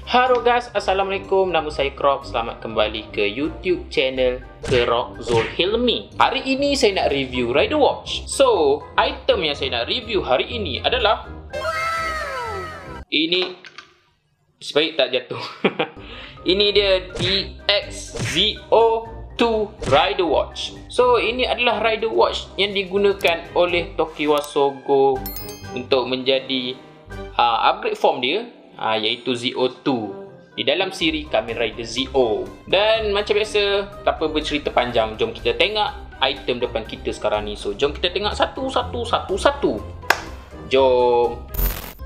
Halo guys, Assalamualaikum. Nama saya Krok. Selamat kembali ke YouTube channel Krok Zul Hilmi. Hari ini saya nak review Rider Watch. So, item yang saya nak review hari ini adalah ini. Sebaik tak jatuh. Ini dia DXZO2 Rider Watch. So, ini adalah Rider Watch yang digunakan oleh Tokiwa Sogo untuk menjadi upgrade form dia, iaitu ZO2 di dalam siri Kamen Rider Zeo. Dan macam biasa, tanpa bercerita panjang, jom kita tengok item depan kita sekarang ni. So, jom kita tengok satu. Jom.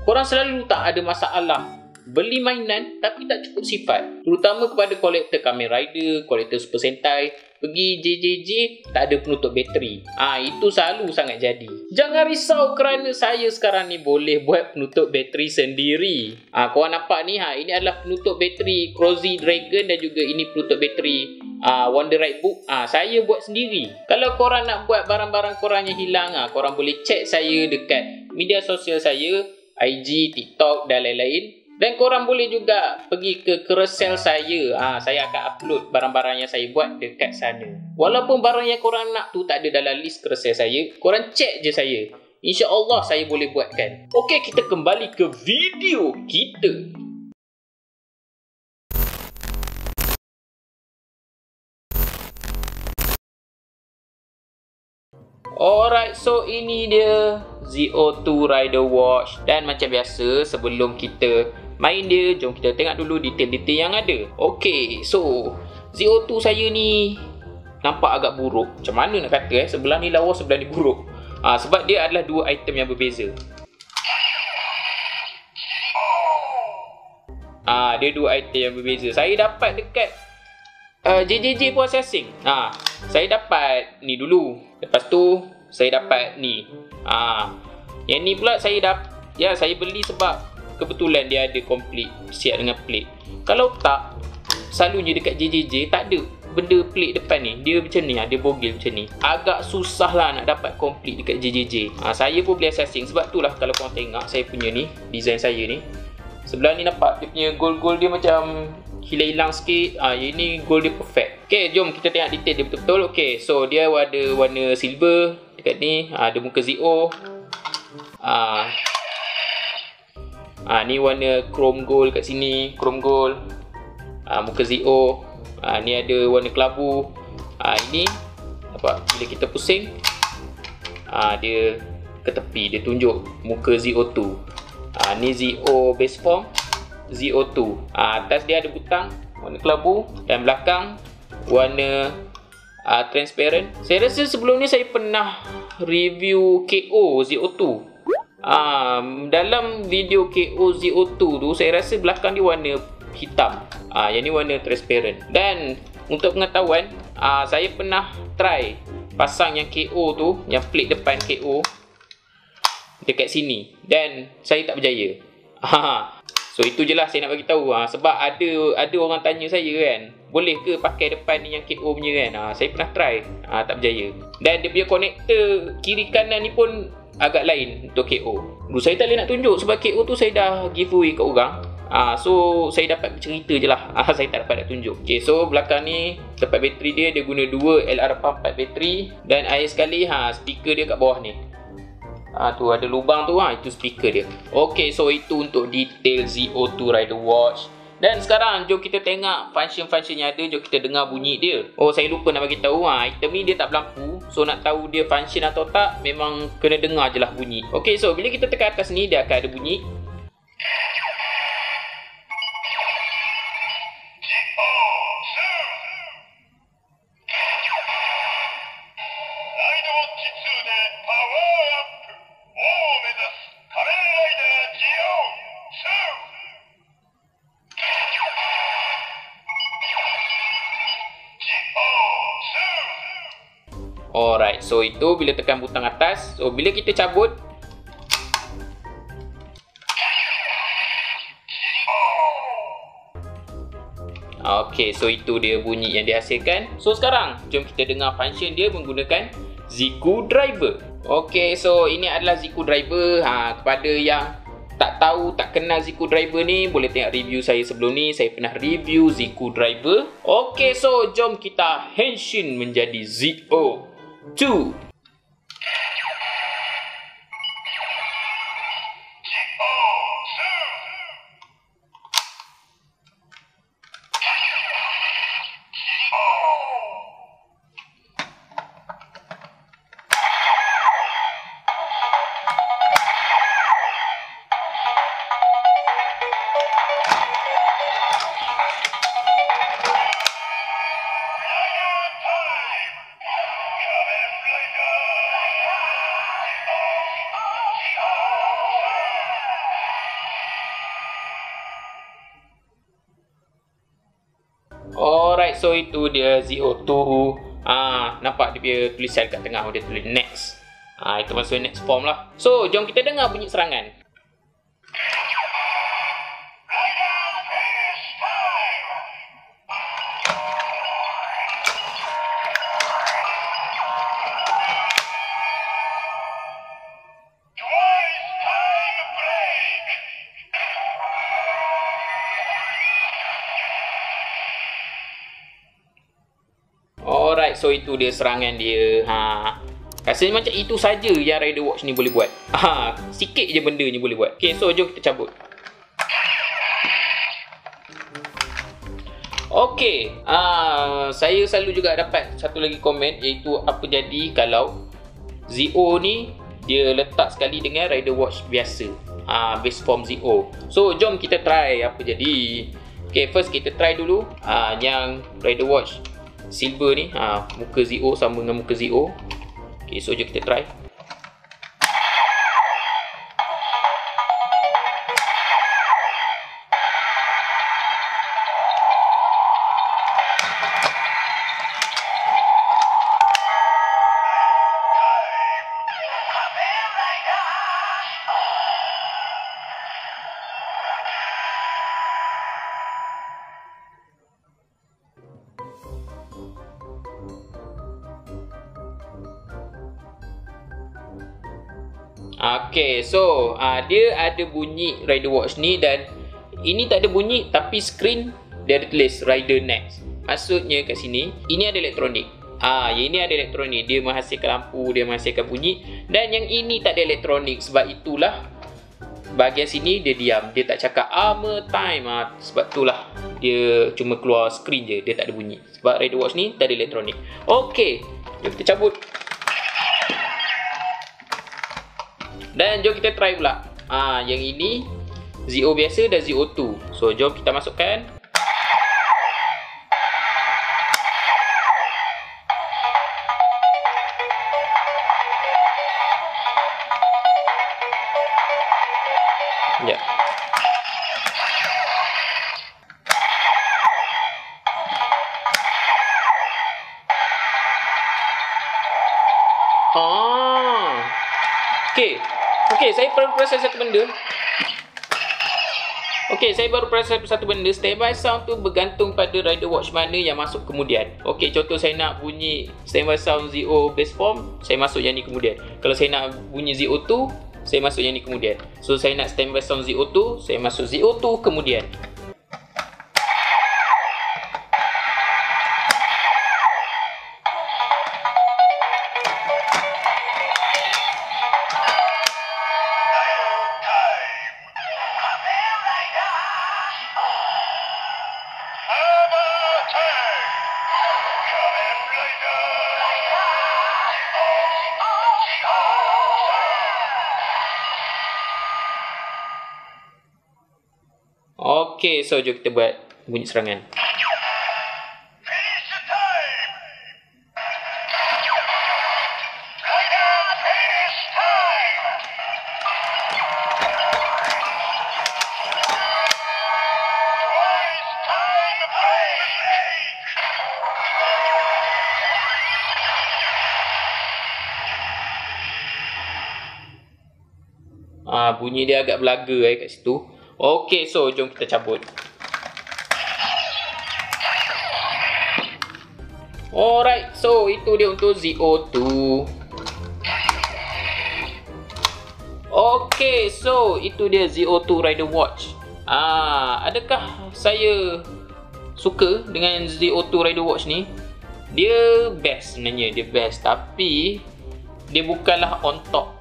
Korang selalu tak ada masalah beli mainan tapi tak cukup sifat, terutama kepada kolektor Kamen Rider, kolektor Super Sentai. Pergi JJJ tak ada penutup bateri, itu selalu sangat jadi. Jangan risau kerana saya sekarang ni boleh buat penutup bateri sendiri. Korang nampak ni, ini adalah penutup bateri Crazy Dragon dan juga ini penutup bateri Wonder Ride Book. Saya buat sendiri. Kalau korang nak buat barang-barang korang yang hilang, korang boleh check saya dekat media sosial saya, IG, TikTok dan lain-lain. Dan korang boleh juga pergi ke carousel saya. Saya akan upload barang-barang yang saya buat dekat sana. Walaupun barang yang korang nak tu tak ada dalam list carousel saya, korang check je saya. InsyaAllah saya boleh buatkan. Okey, kita kembali ke video kita. Alright, so ini dia ZO2 Rider Watch. Dan macam biasa, sebelum kita main dia, jom kita tengok dulu detail-detail yang ada. Ok, so ZO2 saya ni nampak agak buruk. Macam mana nak kata, sebelah ni lawa, sebelah ni buruk. Sebab dia adalah dua item yang berbeza. Dia dua item yang berbeza. Saya dapat dekat JJJ Processing. Saya dapat ni dulu. Lepas tu saya dapat ni. Yang ni pula saya beli sebab kebetulan dia ada complete siap dengan plate. Kalau tak, selalunya dekat JJJ tak ada benda plate depan ni. Dia macam ni, ada bogel macam ni. Agak susah lah nak dapat complete dekat JJJ. Saya pun beli assessing. Sebab tu lah kalau korang tengok saya punya ni, design saya ni, sebelah ni nampak dia punya gold-gold dia macam hilang-hilang sikit. Yang ni gold dia perfect. Ok, jom kita tengok detail dia betul-betul. Ok, so dia ada warna silver dekat ni. Ada muka Zeo. Ni warna chrome gold kat sini. Chrome gold. Muka Zeo. Ni ada warna kelabu. Ini nampak bila kita pusing, dia ke tepi, dia tunjuk muka Zeo2. Ni Zeo base form, Zeo2. Atas dia ada butang warna kelabu dan belakang warna transparent. Saya rasa sebelum ni saya pernah review KO Zeo2. Dalam video KO Zeo2 tu saya rasa belakang dia warna hitam. Yang ni warna transparent. Dan untuk pengetahuan, saya pernah try pasang yang KO tu, yang plate depan KO dekat sini, dan saya tak berjaya. So itu je lah saya nak bagi tahu. Sebab ada orang tanya saya kan, boleh ke pakai depan ni yang KO punya kan. Saya pernah try, tak berjaya. Dan dia punya konektor kiri kanan ni pun agak lain untuk KO. Dulu saya tak boleh nak tunjuk sebab KO tu saya dah giveaway kat orang. So saya dapat cerita je lah. Saya tak dapat nak tunjuk. Okay, so belakang ni tempat bateri dia guna 2 LR4 bateri. Dan akhir sekali speaker dia kat bawah ni. Tu ada lubang tu, itu speaker dia. Ok, so itu untuk detail ZO2 Rider Watch. Dan sekarang jom kita tengok function-function yang ada. Jom kita dengar bunyi dia. Oh, saya lupa nak bagi tahu, item ni dia tak berlampu. So nak tahu dia function atau tak, memang kena dengar je lah bunyi. Ok, so bila kita tekan atas ni, dia akan ada bunyi. Alright, so itu bila tekan butang atas. So bila kita cabut, ok, so itu dia bunyi yang dihasilkan. So sekarang jom kita dengar function dia menggunakan Ziku Driver. Ok, so ini adalah Ziku Driver. Kepada yang tak tahu, tak kenal Zico Driver ni, boleh tengok review saya sebelum ni. Saya pernah review Zico Driver. Okay, so jom kita henshin menjadi ZO2. Alright, so itu dia ZO2. Nampak dia punya tulisan kat tengah, dia tulis next. Itu maksud next form lah. So, jom kita dengar bunyi serangan. Alright, so itu dia serangan dia. Rasanya macam itu saja yang Rider Watch ni boleh buat. Sikit je benda ni boleh buat. Okay, so jom kita cabut. Okay, saya selalu juga dapat satu lagi komen, iaitu apa jadi kalau ZO ni dia letak sekali dengan Rider Watch biasa, base form ZO. So jom kita try apa jadi. Okay, first kita try dulu yang Rider Watch silver ni, muka ZO sama dengan muka ZO. Okay, so jom kita try. Okay, so dia ada bunyi Rider Watch ni, dan ini tak ada bunyi tapi screen dia ada tulis Rider Next. Maksudnya kat sini ini ada elektronik. Yang ini ada elektronik, dia menghasilkan lampu, dia menghasilkan bunyi, dan yang ini tak ada elektronik. Sebab itulah bahagian sini dia diam, dia tak cakap armor time. Sebab itulah dia cuma keluar screen je, dia tak ada bunyi. Sebab Rider Watch ni tak ada elektronik. Okay, jom kita cabut. Dan jom kita try pula. Yang ini ZO biasa dan ZO2. So jom kita masukkan. Ya. Okay, saya baru perasan satu benda. Saya baru perasan satu benda. Standby sound tu bergantung pada Rider Watch mana yang masuk kemudian. Contoh saya nak bunyi standby sound ZO base form, saya masuk yang ni kemudian. Kalau saya nak bunyi ZO2, saya masuk yang ni kemudian. So saya nak standby sound ZO2, saya masuk ZO2 kemudian. Okay, so jom kita buat bunyi serangan. Bunyi dia agak belaga kat situ. Okay, so jom kita cabut. Alright, so itu dia untuk ZO2. Okay, so itu dia ZO2 Rider Watch. Adakah saya suka dengan ZO2 Rider Watch ni? Dia best sebenarnya, dia best, tapi dia bukanlah on top.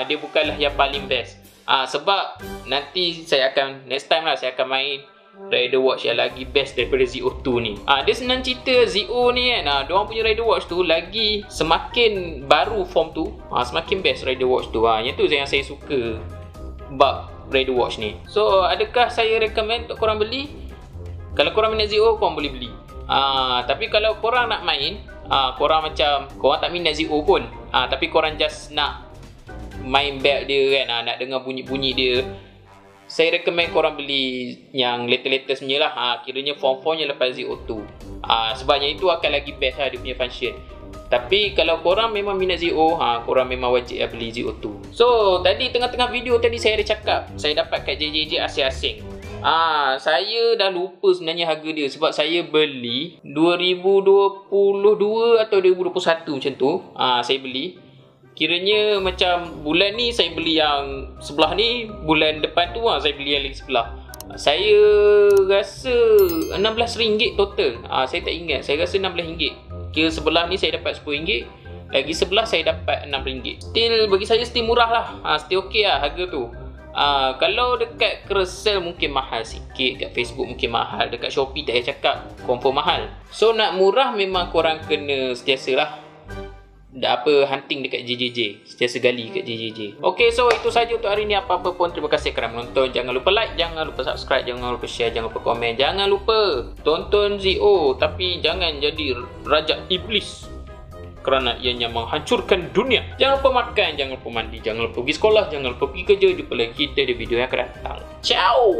Dia bukanlah yang paling best. Sebab nanti saya akan, next time lah saya akan main Rider Watch yang lagi best daripada ZO2 ni. Dia senang cerita, ZO ni kan, diorang punya Rider Watch tu lagi semakin baru form tu, semakin best Rider Watch tu. Yang tu yang saya suka bab Rider Watch ni. So adakah saya recommend untuk korang beli? Kalau korang minat ZO, korang boleh beli. Tapi kalau korang nak main, korang macam korang tak minat ZO pun, tapi korang just nak main belt dia kan, nak dengar bunyi-bunyi dia, saya recommend korang beli yang latest punya lah. Kiranya form-formnya lepas ZO2. Sebabnya itu akan lagi best lah dia punya function. Tapi kalau korang memang minat ZO, korang memang wajib lah beli ZO2. So tadi tengah-tengah video tadi saya ada cakap saya dapat kat JJJ asing-asing. Saya dah lupa sebenarnya harga dia, sebab saya beli 2022 atau 2021 macam tu. Saya beli, kiranya macam bulan ni saya beli yang sebelah ni, bulan depan tu saya beli yang lagi sebelah. Saya rasa RM16 total. Saya tak ingat, saya rasa RM16. Kira sebelah ni saya dapat RM10, lagi sebelah saya dapat RM6. Still, bagi saya still murah lah. Still okay lah harga tu. Kalau dekat Carousell mungkin mahal sikit, kat Facebook mungkin mahal, dekat Shopee tak payah cakap, confirm mahal. So nak murah memang korang kena sentiasa lah hunting dekat JJJ, sentiasa gali kat JJJ. Okay, so itu saja untuk hari ni. Apa-apa pun, terima kasih kerana menonton. Jangan lupa like, jangan lupa subscribe, jangan lupa share, jangan lupa komen, jangan lupa tonton ZO, tapi jangan jadi raja iblis kerana ianya menghancurkan dunia. Jangan lupa makan, jangan lupa mandi, jangan lupa pergi sekolah, jangan lupa pergi kerja. Jumpa lagi kita di video yang akan datang. Ciao.